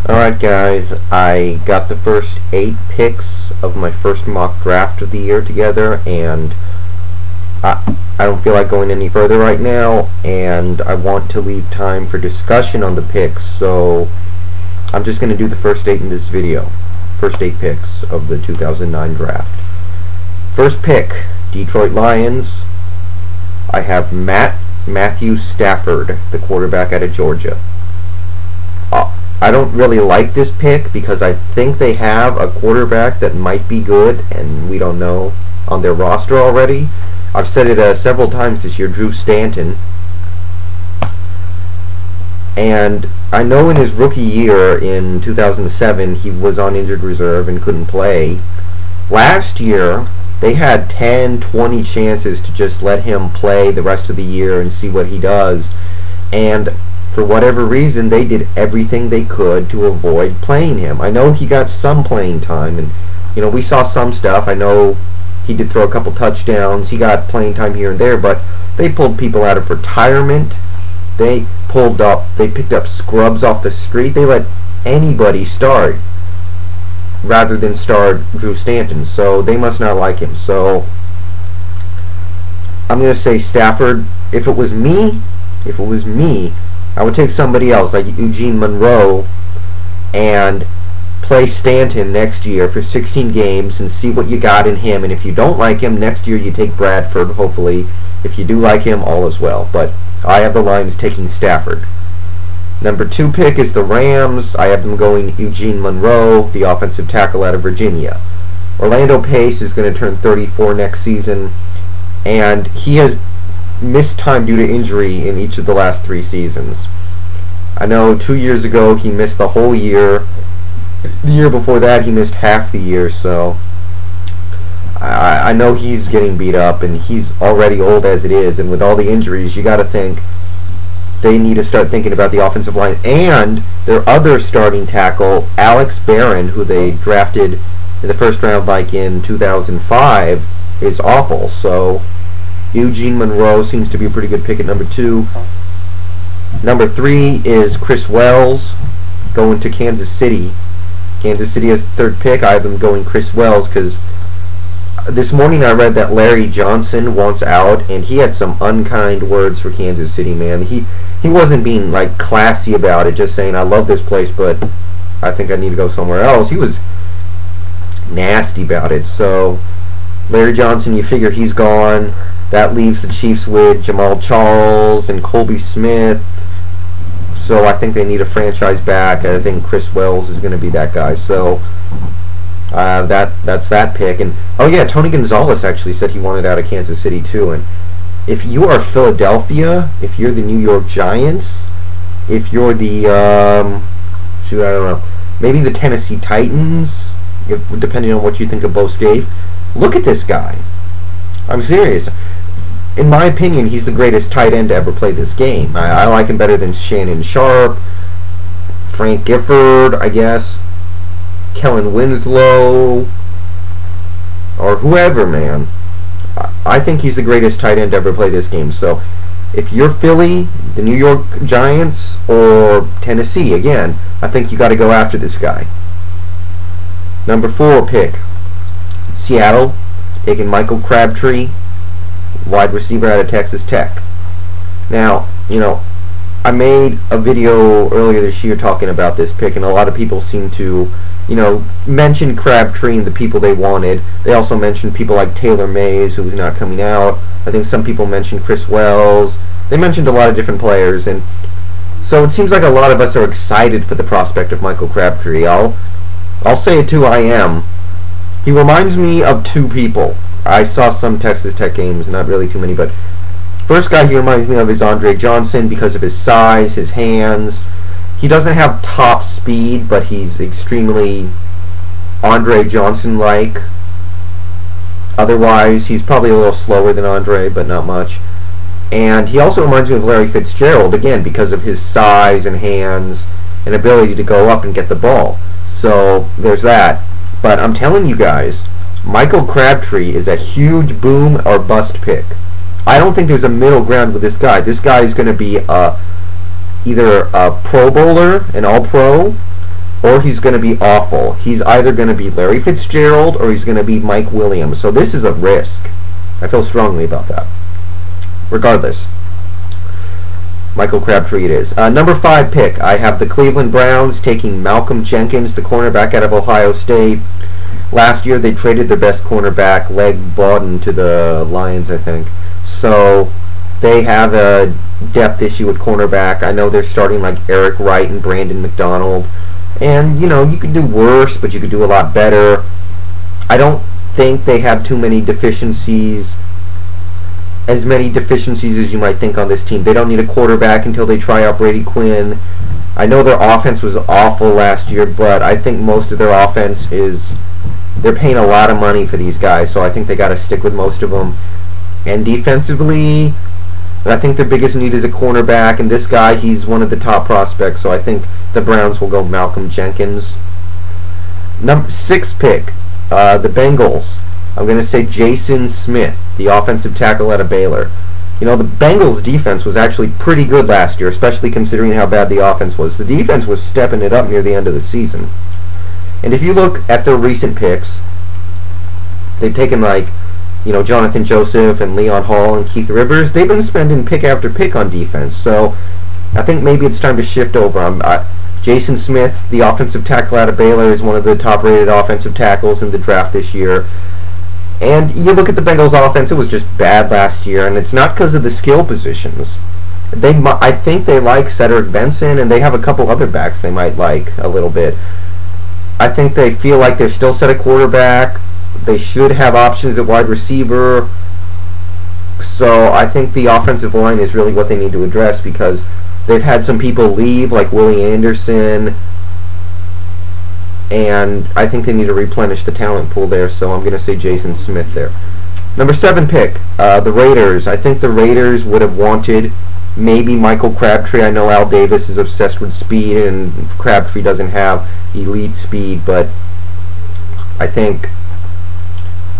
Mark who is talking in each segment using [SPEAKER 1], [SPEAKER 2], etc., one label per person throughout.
[SPEAKER 1] Alright guys, I got the first 8 picks of my first mock draft of the year together, and I don't feel like going any further right now, and I want to leave time for discussion on the picks, so I'm just going to do the first 8 in this video. First 8 picks of the 2009 draft. First pick, Detroit Lions. I have Matthew Stafford, the quarterback out of Georgia. I don't really like this pick because I think they have a quarterback that might be good, and we don't know on their roster already. I've said it several times this year, Drew Stanton. And I know in his rookie year in 2007 he was on injured reserve and couldn't play. Last year they had 10, 20 chances to just let him play the rest of the year and see what he does. And for whatever reason, they did everything they could to avoid playing him. I know he got some playing time, and we saw some stuff. I know he did throw a couple touchdowns. He got playing time here and there, but they pulled people out of retirement. They picked up scrubs off the street. They let anybody start rather than start Drew Stanton. So they must not like him. So I'm going to say Stafford. If it was me, I would take somebody else like Eugene Monroe and play Stanton next year for 16 games and see what you got in him. And if you don't like him, next year you take Bradford, hopefully. If you do like him, all is well. But I have the Lions taking Stafford. Number 2 pick is the Rams. I have them going Eugene Monroe, the offensive tackle out of Virginia. Orlando Pace is going to turn 34 next season, and he has missed time due to injury in each of the last 3 seasons. I know 2 years ago he missed the whole year. The year before that he missed half the year, so I know he's getting beat up, and he's already old as it is, and with all the injuries you gotta think they need to start thinking about the offensive line. And their other starting tackle, Alex Barron, who they drafted in the first round like in 2005, is awful. So Eugene Monroe seems to be a pretty good pick at number 2. Number 3 is Chris Wells going to Kansas City. Kansas City has the 3rd pick. I have them going Chris Wells because this morning I read that Larry Johnson wants out, and he had some unkind words for Kansas City, man. He wasn't being like classy about it, just saying I love this place but I think I need to go somewhere else. He was nasty about it. So Larry Johnson, you figure he's gone. That leaves the Chiefs with Jamal Charles and Colby Smith. So I think they need a franchise back. I think Chris Wells is going to be that guy. So that's that pick. And oh yeah, Tony Gonzalez actually said he wanted out of Kansas City too. And if you are Philadelphia, if you're the New York Giants, if you're the I don't know, maybe the Tennessee Titans, depending on what you think of Bo Scaife, look at this guy. I'm serious. In my opinion, he's the greatest tight end to ever play this game. I like him better than Shannon Sharp, Frank Gifford, I guess, Kellen Winslow, or whoever, man. I think he's the greatest tight end to ever play this game. So if you're Philly, the New York Giants, or Tennessee, again, I think you got to go after this guy. Number 4 pick, Seattle, taking Michael Crabtree, wide receiver out of Texas Tech. Now, I made a video earlier this year talking about this pick, and a lot of people seem to, mention Crabtree and the people they wanted. They also mentioned people like Taylor Mays, who's not coming out. I think some people mentioned Chris Wells. They mentioned a lot of different players, and so it seems like a lot of us are excited for the prospect of Michael Crabtree. I'll say it too, I am. He reminds me of 2 people. I saw some Texas Tech games, not really too many, but first guy he reminds me of is Andre Johnson because of his size, his hands. He doesn't have top speed, but he's extremely Andre Johnson-like. Otherwise, he's probably a little slower than Andre, but not much. And he also reminds me of Larry Fitzgerald, again, because of his size and hands and ability to go up and get the ball. So there's that. But I'm telling you guys, Michael Crabtree is a huge boom or bust pick. I don't think there's a middle ground with this guy. This guy is going to be either a Pro Bowler, an All-Pro, or he's going to be awful. He's either going to be Larry Fitzgerald or he's going to be Mike Williams. So this is a risk. I feel strongly about that. Regardless, Michael Crabtree it is. Number 5 pick, I have the Cleveland Browns taking Malcolm Jenkins, the cornerback out of Ohio State. Last year they traded their best cornerback, Leg Bowden, to the Lions, I think. So they have a depth issue at cornerback. I know they're starting like Eric Wright and Brandon McDonald. And, you know, you could do worse, but you could do a lot better. I don't think they have too many deficiencies, as many deficiencies as you might think on this team. They don't need a quarterback until they try out Brady Quinn. I know their offense was awful last year, but I think most of their offense is, they're paying a lot of money for these guys, so I think they got to stick with most of them. And defensively, I think their biggest need is a cornerback, and this guy, he's one of the top prospects, so I think the Browns will go Malcolm Jenkins. Number 6 pick, the Bengals. I'm going to say Jason Smith, the offensive tackle out of Baylor. You know, the Bengals' defense was actually pretty good last year, especially considering how bad the offense was. The defense was stepping it up near the end of the season. And if you look at their recent picks, they've taken, like, you know, Jonathan Joseph and Leon Hall and Keith Rivers. They've been spending pick after pick on defense, so I think maybe it's time to shift over. Jason Smith, the offensive tackle out of Baylor, is one of the top-rated offensive tackles in the draft this year. And you look at the Bengals' offense; it was just bad last year, and it's not because of the skill positions. I think they like Cedric Benson, and they have a couple other backs they might like a little bit. I think they feel like they're still set at quarterback. They should have options at wide receiver. So I think the offensive line is really what they need to address, because they've had some people leave, like Willie Anderson, and I think they need to replenish the talent pool there, so I'm going to say Jason Smith there. Number 7 pick, the Raiders. I think the Raiders would have wanted maybe Michael Crabtree. I know Al Davis is obsessed with speed, and Crabtree doesn't have elite speed, but I think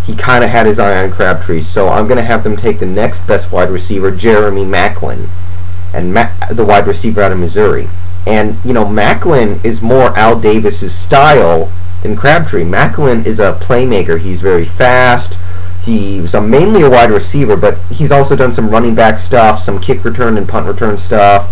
[SPEAKER 1] he kind of had his eye on Crabtree, so I'm going to have them take the next best wide receiver, Jeremy Maclin, and the wide receiver out of Missouri. And, you know, Maclin is more Al Davis's style than Crabtree. Maclin is a playmaker. He's very fast. He's mainly a wide receiver, but he's also done some running back stuff, some kick return and punt return stuff.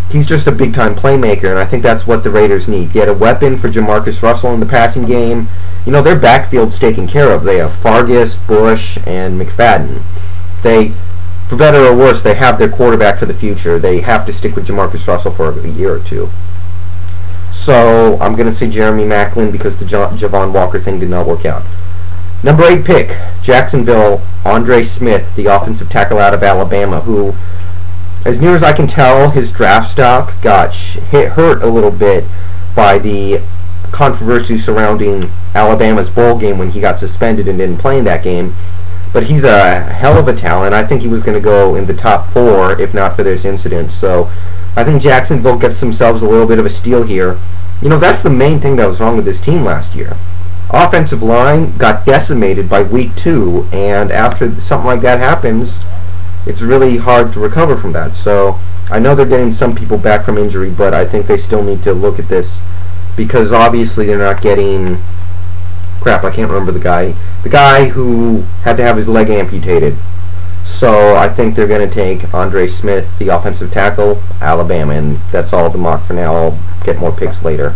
[SPEAKER 1] He's just a big-time playmaker, and I think that's what the Raiders need. Get a weapon for Jamarcus Russell in the passing game. You know, their backfield's taken care of. They have Fargas, Bush, and McFadden. For better or worse, they have their quarterback for the future. They have to stick with Jamarcus Russell for a year or two. So I'm going to say Jeremy Maclin, because the Javon Walker thing did not work out. Number 8 pick, Jacksonville, Andre Smith, the offensive tackle out of Alabama, who, as near as I can tell, his draft stock got hurt a little bit by the controversy surrounding Alabama's bowl game when he got suspended and didn't play in that game. But he's a hell of a talent. I think he was going to go in the top 4 if not for this incident. So I think Jacksonville gets themselves a little bit of a steal here. You know, that's the main thing that was wrong with this team last year. Offensive line got decimated by week 2, and after something like that happens, it's really hard to recover from that. So I know they're getting some people back from injury, but I think they still need to look at this, because obviously they're not getting... Crap, I can't remember the guy who had to have his leg amputated. So I think they're going to take Andre Smith, the offensive tackle, Alabama, and that's all the mock for now. I'll get more picks later.